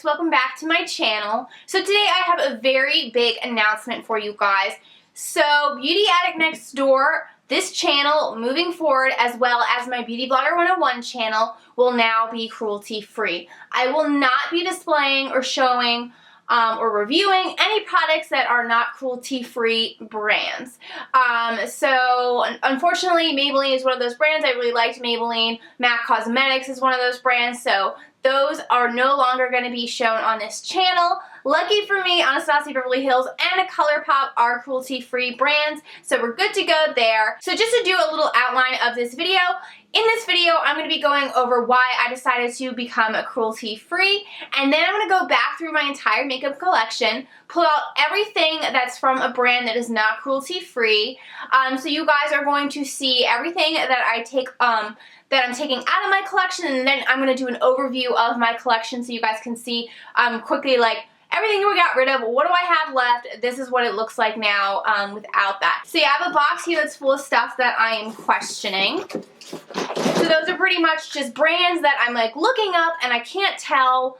welcome back to my channel. So today I have a very big announcement for you guys. So Beauty Addict Next Door, this channel moving forward, as well as my Beauty Blogger 101 channel, will now be cruelty free. I will not be displaying or showing or reviewing any products that are not cruelty-free brands. So unfortunately, Maybelline is one of those brands. I really liked Maybelline. MAC Cosmetics is one of those brands. So those are no longer going to be shown on this channel. Lucky for me, Anastasia Beverly Hills and ColourPop are cruelty-free brands, so we're good to go there. So just to do a little outline of this video, in this video I'm going to be going over why I decided to become a cruelty-free, and then I'm going to go back through my entire makeup collection, pull out everything that's from a brand that is not cruelty-free. So you guys are going to see everything that I take that I'm taking out of my collection, and then I'm going to do an overview of my collection so you guys can see quickly, like, everything we got rid of, what do I have left, this is what it looks like now without that. So yeah, I have a box here that's full of stuff that I am questioning. So those are pretty much just brands that I'm like looking up and I can't tell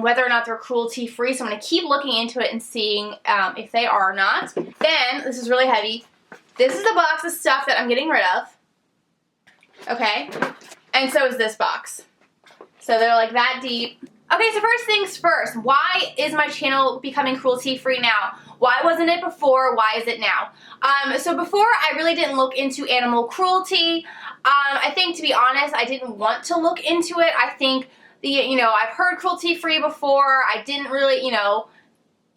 whether or not they're cruelty free, so I'm going to keep looking into it and seeing if they are or not. Then, this is really heavy, this is the box of stuff that I'm getting rid of. Okay, and so is this box. So they're like that deep. Okay, so first things first, why is my channel becoming cruelty-free now? Why wasn't it before? Why is it now? So before, I really didn't look into animal cruelty. I think, to be honest, I didn't want to look into it. I think, I've heard cruelty-free before. I didn't really,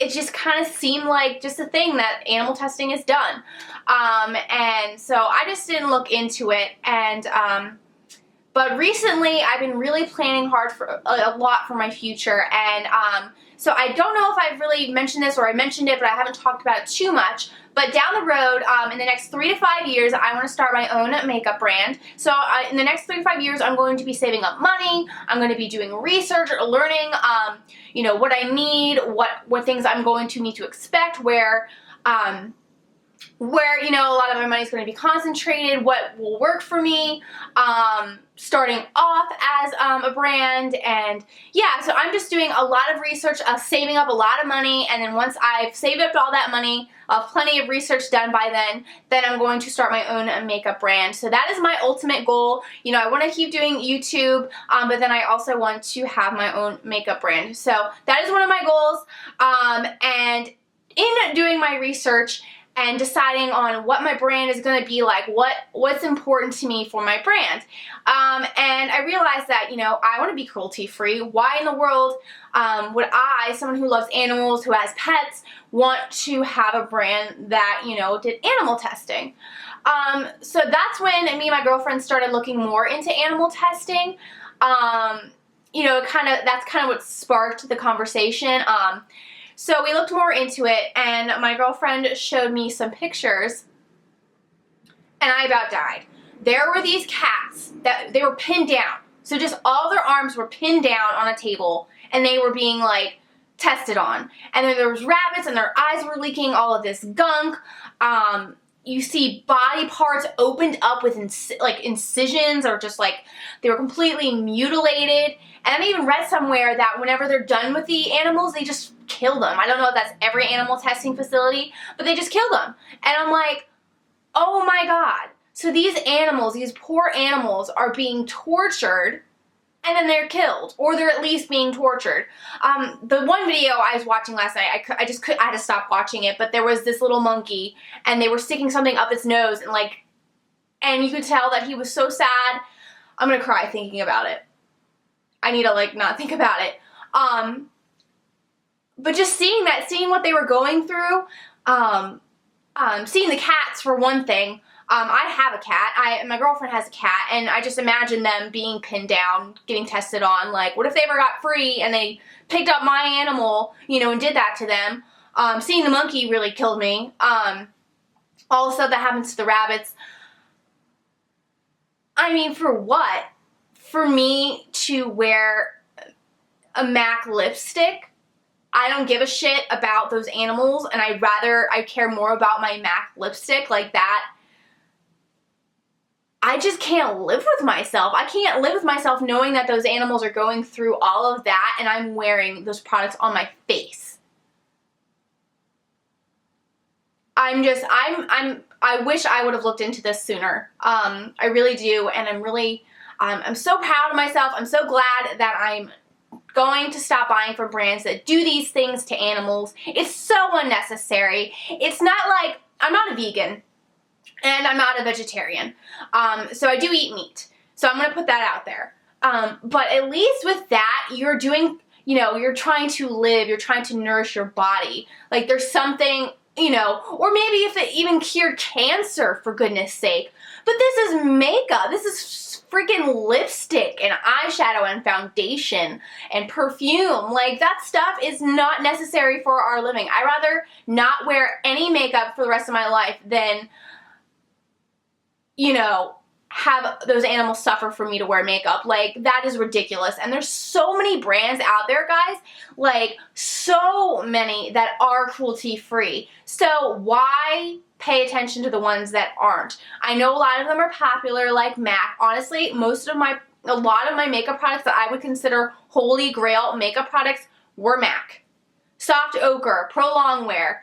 it just kind of seemed like just a thing that animal testing is done. And so I just didn't look into it. And but recently, I've been really planning hard for a lot for my future, and so I don't know if I've really mentioned this or I mentioned it, but I haven't talked about it too much. But down the road, in the next 3 to 5 years, I want to start my own makeup brand. So in the next 3 to 5 years, I'm going to be saving up money. I'm going to be doing research or learning, what I need, what things I'm going to need to expect, where a lot of my money is going to be concentrated, what will work for me, starting off as a brand, and yeah, so I'm just doing a lot of research, saving up a lot of money, and then once I've saved up all that money, plenty of research done by then I'm going to start my own makeup brand. So that is my ultimate goal. I want to keep doing YouTube, but then I also want to have my own makeup brand. So that is one of my goals, and in doing my research and deciding on what my brand is going to be like, what's important to me for my brand. And I realized that, I want to be cruelty-free. Why in the world would I, someone who loves animals, who has pets, want to have a brand that, did animal testing? So that's when me and my girlfriend started looking more into animal testing. That's kind of what sparked the conversation. So we looked more into it, and my girlfriend showed me some pictures, and I about died. There were these cats that they were pinned down. So just all their arms were pinned down on a table, and they were being like tested on. And then there was rabbits, and their eyes were leaking all of this gunk. You see body parts opened up with incisions, or just like they were completely mutilated. And I even read somewhere that whenever they're done with the animals, they just kill them. I don't know if that's every animal testing facility, but they just kill them. And I'm like, oh my God. So these animals, these poor animals, are being tortured, and then they're killed, or they're at least being tortured. The one video I was watching last night, I had to stop watching it, but there was this little monkey, and they were sticking something up its nose, and you could tell that he was so sad. I'm gonna cry thinking about it. I need to not think about it. But just seeing that, seeing what they were going through, seeing the cats for one thing. I have a cat. My girlfriend has a cat, and I just imagine them being pinned down, getting tested on. Like, what if they ever got free and they picked up my animal, and did that to them? Seeing the monkey really killed me. All the stuff that happens to the rabbits. I mean, for what? For me to wear a MAC lipstick? I don't give a shit about those animals, and I care more about my MAC lipstick like that. I just can't live with myself. I can't live with myself knowing that those animals are going through all of that and I'm wearing those products on my face. I wish I would have looked into this sooner. I really do, and I'm so proud of myself. I'm so glad that I'm going to stop buying from brands that do these things to animals. It's so unnecessary. It's not like, I'm not a vegan. And I'm not a vegetarian. So I do eat meat. So I'm going to put that out there. But at least with that, you're doing, you're trying to live, you're trying to nourish your body. Like there's something, or maybe if it even cured cancer, for goodness sake. But this is makeup. This is freaking lipstick and eyeshadow and foundation and perfume. Like that stuff is not necessary for our living. I'd rather not wear any makeup for the rest of my life than have those animals suffer for me to wear makeup. Like, that is ridiculous. And there's so many brands out there, guys, like, so many that are cruelty-free. So why pay attention to the ones that aren't? I know a lot of them are popular, like MAC. Honestly, a lot of my makeup products that I would consider holy grail makeup products were MAC. Soft Ochre, Pro Longwear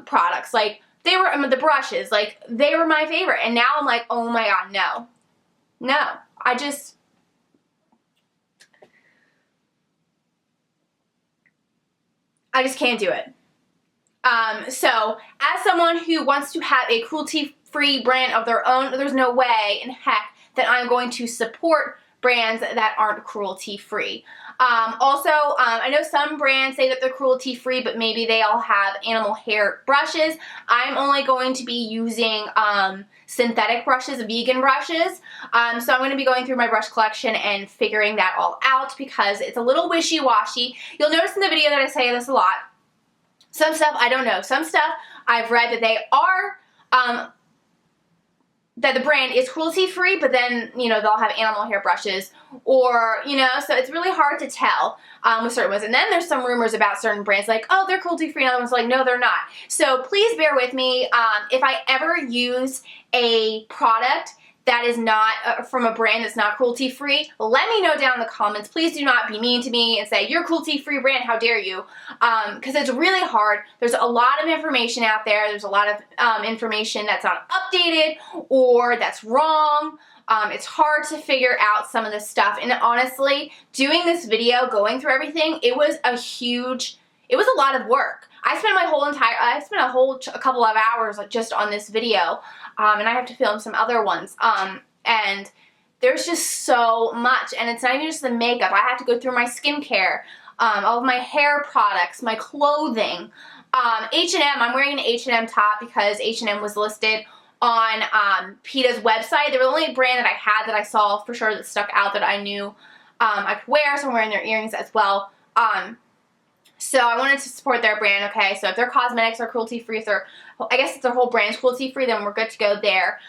products, like, they were, the brushes, like, they were my favorite. And now I'm like, oh my god, no. No. I just can't do it. So, as someone who wants to have a cruelty-free brand of their own, there's no way in heck that I'm going to support brands that aren't cruelty-free. Also, I know some brands say that they're cruelty-free, but maybe they all have animal hair brushes. I'm only going to be using synthetic brushes, vegan brushes. So I'm going to be going through my brush collection and figuring that all out because it's a little wishy-washy. You'll notice in the video that I say this a lot. Some stuff I don't know. Some stuff I've read that they are that the brand is cruelty-free, but then, they'll have animal hair brushes or, so it's really hard to tell with certain ones. And then there's some rumors about certain brands like, oh, they're cruelty-free, and other ones like, no, they're not. So please bear with me. If I ever use a product that is not from a brand that's not cruelty-free, let me know down in the comments. Please do not be mean to me and say, you're a cruelty-free brand, how dare you? Because it's really hard. There's a lot of information out there. There's a lot of information that's not updated or that's wrong. It's hard to figure out some of this stuff. And honestly, doing this video, going through everything, it was a lot of work. I spent a couple of hours just on this video, and I have to film some other ones, and there's just so much, and it's not even just the makeup. I have to go through my skincare, all of my hair products, my clothing, H&M. I'm wearing an H&M top because H&M was listed on PETA's website. They were the only brand that I had that I saw for sure that stuck out that I knew I could wear, so I'm wearing their earrings as well. So I wanted to support their brand, okay? So if their cosmetics are cruelty-free, I guess if their whole brand's cruelty-free, then we're good to go there.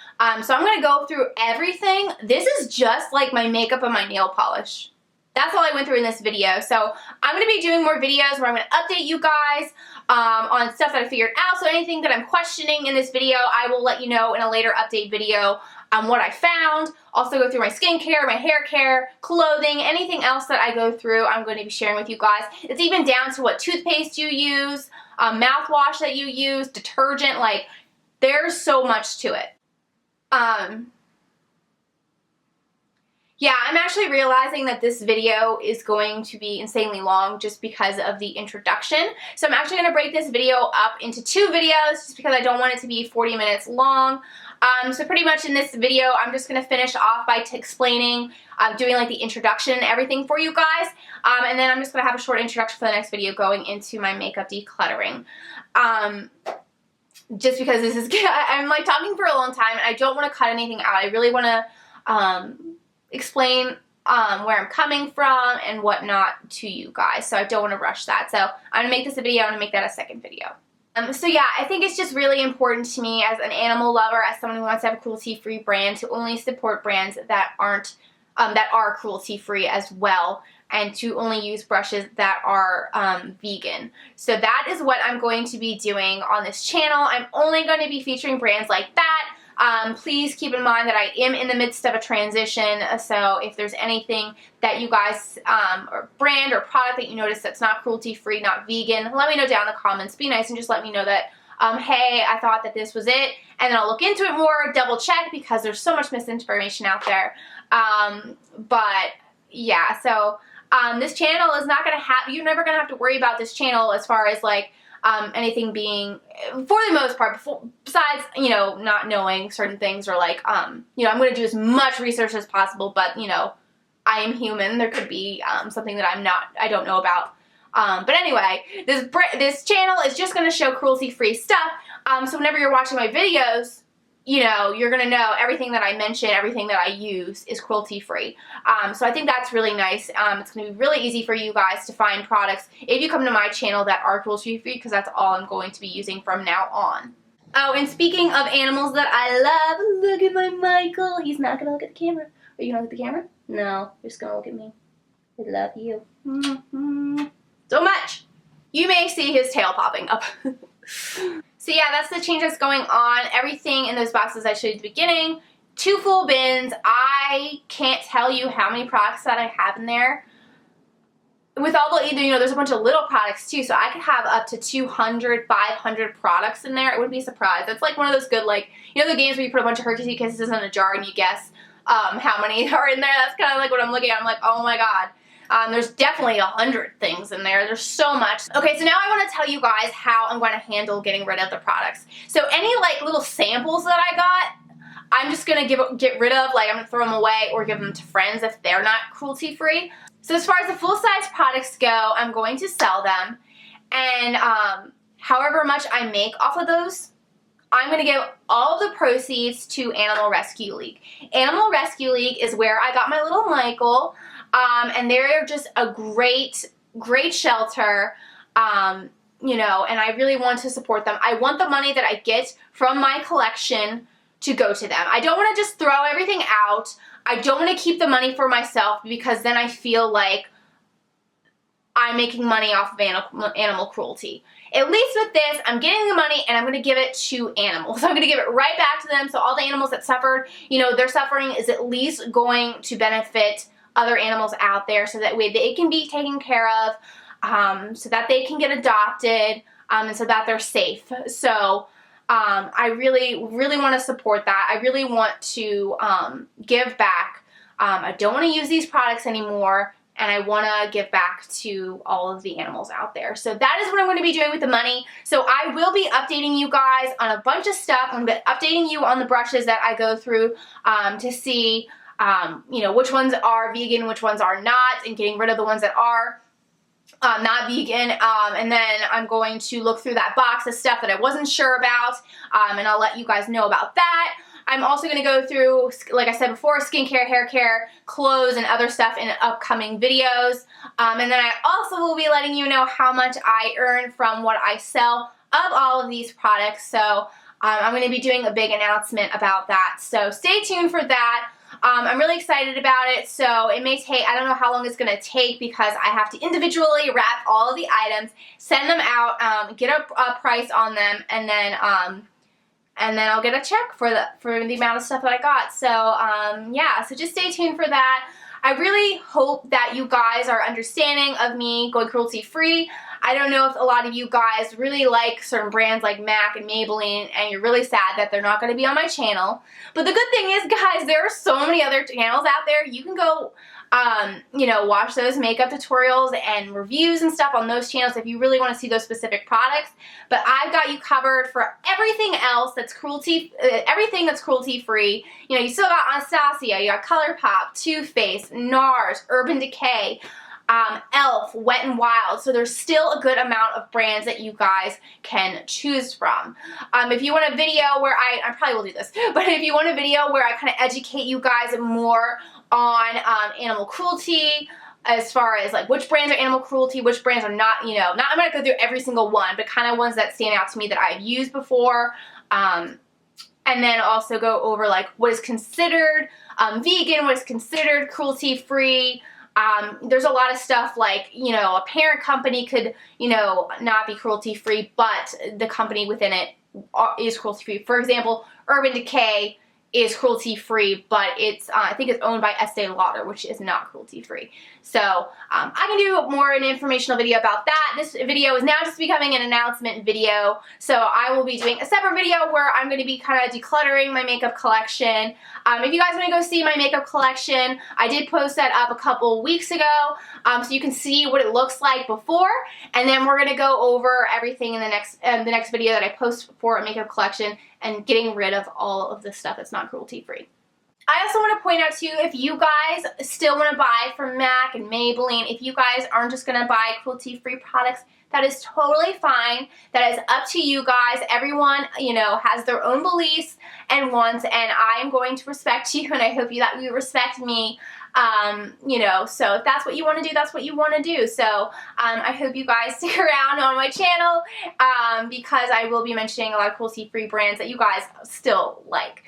So I'm going to go through everything. This is just like my makeup and my nail polish. That's all I went through in this video. So I'm going to be doing more videos where I'm going to update you guys on stuff that I figured out. So anything that I'm questioning in this video, I will let you know in a later update video on what I found. Also go through my skincare, my hair care, clothing, anything else that I go through, I'm going to be sharing with you guys. It's even down to what toothpaste you use, mouthwash that you use, detergent, like there's so much to it. Yeah, I'm actually realizing that this video is going to be insanely long just because of the introduction. So I'm actually going to break this video up into 2 videos just because I don't want it to be 40 minutes long. So pretty much in this video, I'm just going to finish off by explaining, doing like the introduction and everything for you guys. And then I'm just going to have a short introduction for the next video going into my makeup decluttering. Just because this is, I'm like talking for a long time and I don't want to cut anything out. I really want to explain where I'm coming from and whatnot to you guys. So I don't want to rush that. So I'm going to make this a video. I'm going to make that a second video. So yeah, I think it's just really important to me as an animal lover, as someone who wants to have a cruelty-free brand, to only support brands that aren't, that are cruelty-free as well, and to only use brushes that are vegan. So that is what I'm going to be doing on this channel. I'm only going to be featuring brands like that. Please keep in mind that I am in the midst of a transition, so if there's anything that you guys, or brand or product that you notice that's not cruelty-free, not vegan, let me know down in the comments. Be nice and just let me know that, hey, I thought that this was it, and then I'll look into it more, double check, because there's so much misinformation out there. But yeah, so this channel is not going to have, you're never going to have to worry about this channel as far as like anything being, for the most part, besides, you know, not knowing certain things, or like, you know, I'm going to do as much research as possible, but, you know, I am human. There could be something that I don't know about. But anyway, this channel is just going to show cruelty-free stuff, so whenever you're watching my videos, you know, you're going to know everything that I mention, everything that I use is cruelty-free. So I think that's really nice. It's going to be really easy for you guys to find products if you come to my channel that are cruelty-free, because that's all I'm going to be using from now on. Oh, and speaking of animals that I love, look at my Michael. He's not going to look at the camera. Are you going to look at the camera? No, you're just going to look at me. I love you. So much. You may see his tail popping up. So yeah, that's the change that's going on. Everything in those boxes I showed you at the beginning. 2 full bins. I can't tell you how many products that I have in there. With all the, you know, there's a bunch of little products too, so I could have up to 200, 500 products in there. I wouldn't be surprised. It's like one of those good, like, you know, the games where you put a bunch of Hershey Kisses in a jar and you guess how many are in there. That's kind of like what I'm looking at. I'm like, oh my god. There's definitely 100 things in there. There's so much. Okay, so now I want to tell you guys how I'm going to handle getting rid of the products. So any like little samples that I got, I'm just going to get rid of. Like, I'm going to throw them away or give them to friends if they're not cruelty-free. So as far as the full-size products go, I'm going to sell them. And however much I make off of those, I'm going to give all of the proceeds to Animal Rescue League. Animal Rescue League is where I got my little Michael. And they're just a great, great shelter, you know, and I really want to support them. I want the money that I get from my collection to go to them. I don't want to just throw everything out. I don't want to keep the money for myself, because then I feel like I'm making money off of animal cruelty. At least with this, I'm getting the money and I'm going to give it to animals. I'm going to give it right back to them, so all the animals that suffered, you know, their suffering is at least going to benefit other animals out there, so that way they can be taken care of, so that they can get adopted, and so that they're safe. So I really, really want to support that. I really want to give back. I don't want to use these products anymore, and I want to give back to all of the animals out there. So that is what I'm going to be doing with the money. So I will be updating you guys on a bunch of stuff. I'm going to be updating you on the brushes that I go through to see you know, which ones are vegan, which ones are not, and getting rid of the ones that are not vegan. And then I'm going to look through that box of stuff that I wasn't sure about, and I'll let you guys know about that. I'm also going to go through, like I said before, skincare, hair care, clothes, and other stuff in upcoming videos. And then I also will be letting you know how much I earn from what I sell of all of these products. So I'm going to be doing a big announcement about that. So stay tuned for that. I'm really excited about it, so it may take, I don't know how long it's going to take, because I have to individually wrap all of the items, send them out, get a price on them, and then I'll get a check for the amount of stuff that I got. So yeah, so just stay tuned for that. I really hope that you guys are understanding of me going cruelty-free. I don't know if a lot of you guys really like certain brands like MAC and Maybelline, and you're really sad that they're not going to be on my channel. But the good thing is, guys, there are so many other channels out there. You can go, you know, watch those makeup tutorials and reviews and stuff on those channels if you really want to see those specific products. But I've got you covered for everything else that's everything that's cruelty-free. You know, you still got Anastasia, you got ColourPop, Too Faced, NARS, Urban Decay, e.l.f., Wet n Wild. So there's still a good amount of brands that you guys can choose from. If you want a video where I probably will do this, but if you want a video where I kind of educate you guys more on animal cruelty, as far as like which brands are animal cruelty, which brands are not, you know, I'm not going to go through every single one, but kind of ones that stand out to me that I've used before. And then also go over like what is considered vegan, what is considered cruelty-free. There's a lot of stuff like, you know, a parent company could, you know, not be cruelty-free, but the company within it is cruelty-free. For example, Urban Decay is cruelty-free, but it's I think it's owned by Estee Lauder, which is not cruelty-free. So I can do more an informational video about that. This video is now just becoming an announcement video, so I will be doing a separate video where I'm going to be kind of decluttering my makeup collection. If you guys want to go see my makeup collection, I did post that up a couple weeks ago, so you can see what it looks like before, and then we're going to go over everything in the next video that I post for a makeup collection and getting rid of all of the stuff that's not cruelty-free. I also want to point out too, if you guys still want to buy from MAC and Maybelline, if you guys aren't just going to buy cruelty-free products, that is totally fine. That is up to you guys. Everyone, you know, has their own beliefs and wants, and I am going to respect you, and I hope that you respect me. You know, so if that's what you want to do, that's what you want to do. So I hope you guys stick around on my channel because I will be mentioning a lot of cruelty-free brands that you guys still like.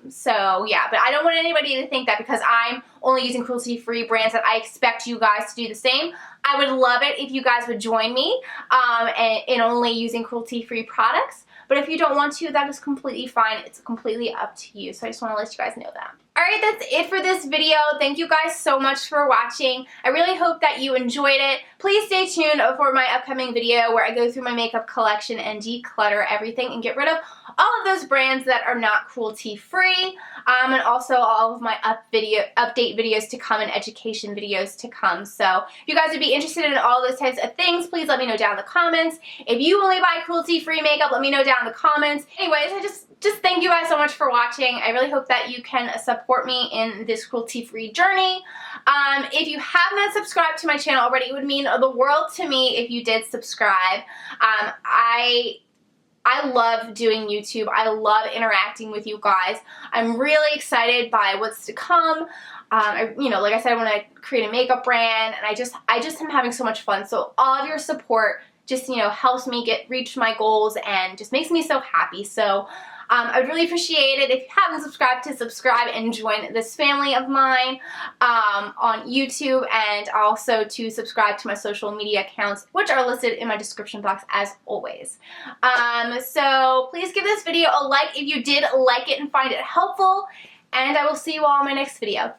So yeah, but I don't want anybody to think that because I'm only using cruelty-free brands that I expect you guys to do the same. I would love it if you guys would join me in only using cruelty-free products. But if you don't want to, that is completely fine. It's completely up to you. So I just want to let you guys know that. Alright, that's it for this video. Thank you guys so much for watching. I really hope that you enjoyed it. Please stay tuned for my upcoming video where I go through my makeup collection and declutter everything and get rid of all of those brands that are not cruelty-free, and also all of my update videos to come and education videos to come. So if you guys would be interested in all those types of things, please let me know down in the comments. If you only buy cruelty-free makeup, let me know down in the comments. Anyways, I just thank you guys so much for watching. I really hope that you can support me in this cruelty-free journey. If you have not subscribed to my channel already, it would mean the world to me if you did subscribe. I love doing YouTube. I love interacting with you guys. I'm really excited by what's to come. You know, like I said, I want to create a makeup brand, and I just am having so much fun. So all of your support just, you know, helps me reach my goals and just makes me so happy. So I'd really appreciate it if you haven't subscribed to subscribe and join this family of mine on YouTube, and also to subscribe to my social media accounts, which are listed in my description box as always. So please give this video a like if you did like it and find it helpful, and I will see you all in my next video.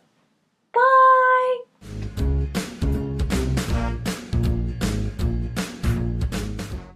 Bye!